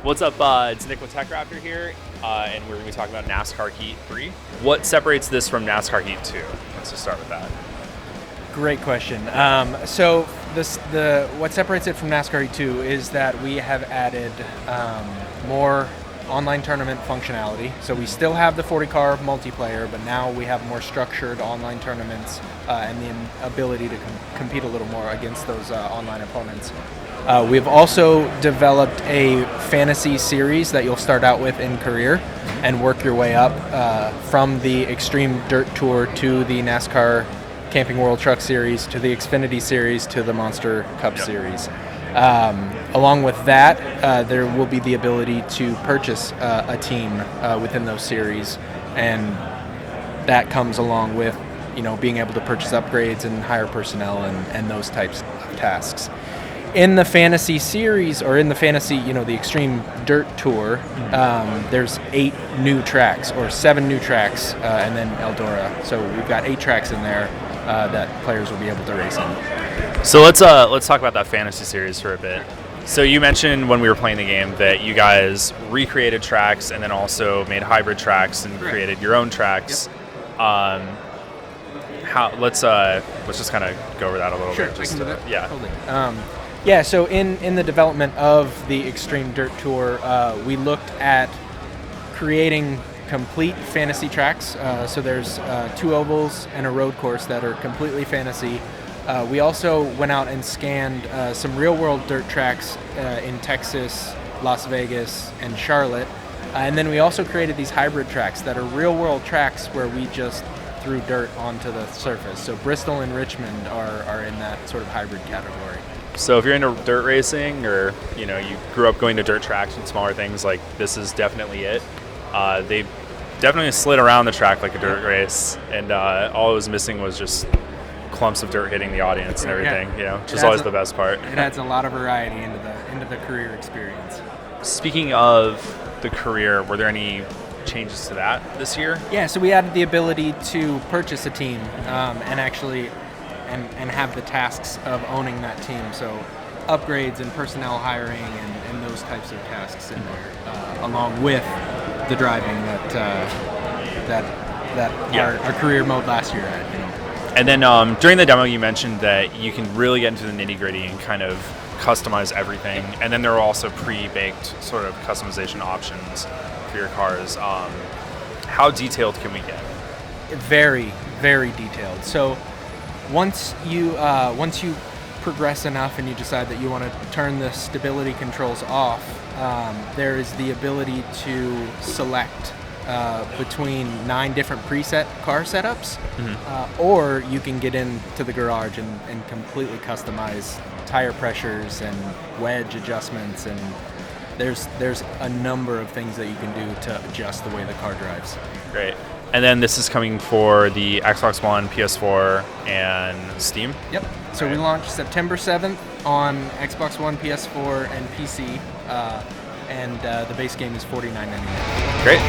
What's up? It's Nick with TechRaptor here, and we're going to be talking about NASCAR Heat 3. What separates this from NASCAR Heat 2? Let's just start with that. Great question. What separates it from NASCAR Heat 2 is that we have added more online tournament functionality. So we still have the 40-car multiplayer, but now we have more structured online tournaments and the ability to compete a little more against those online opponents. We've also developed a fantasy series that you'll start out with in career and work your way up from the Extreme Dirt Tour to the NASCAR Camping World Truck Series to the Xfinity Series to the Monster Cup Series. Along with that, there will be the ability to purchase a team within those series, and that comes along with being able to purchase upgrades and hire personnel and those types of tasks. In the fantasy series, or in the fantasy, the Extreme Dirt Tour, there's 8 new tracks, or 7 new tracks, and then Eldora. So we've got 8 tracks in there that players will be able to race in. So let's talk about that fantasy series for a bit. So you mentioned when we were playing the game that you guys recreated tracks and then also made hybrid tracks and created your own tracks. Yep. Let's just kind of go over that a little bit. Sure, I can do that. Yeah. Totally. So in the development of the Extreme Dirt Tour, we looked at creating complete fantasy tracks. So there's 2 ovals and a road course that are completely fantasy. We also went out and scanned some real-world dirt tracks in Texas, Las Vegas, and Charlotte. And then we also created these hybrid tracks that are real-world tracks where we just threw dirt onto the surface. So Bristol and Richmond are in that sort of hybrid category. So if you're into dirt racing, or you grew up going to dirt tracks and smaller things, like this is definitely it. They definitely slid around the track like a dirt race, and all it was missing was just clumps of dirt hitting the audience and everything. Which is always the best part. It adds a lot of variety into the career experience. Speaking of the career, were there any changes to that this year? Yeah, so we added the ability to purchase a team and actually and have the tasks of owning that team. So upgrades and personnel hiring and those types of tasks in there, along with the driving that our career mode last year had. And then during the demo, you mentioned that you can really get into the nitty-gritty and kind of customize everything. And then there are also pre-baked sort of customization options for your cars. How detailed can we get? Very, very detailed. So once you progress enough and you decide that you want to turn the stability controls off, there is the ability to select between 9 different preset car setups, or you can get into the garage and completely customize tire pressures and wedge adjustments, and there's a number of things that you can do to adjust the way the car drives. Great. And then this is coming for the Xbox One, PS4, and Steam? Yep. So we launched September 7th on Xbox One, PS4, and PC, and the base game is $49.99. Great.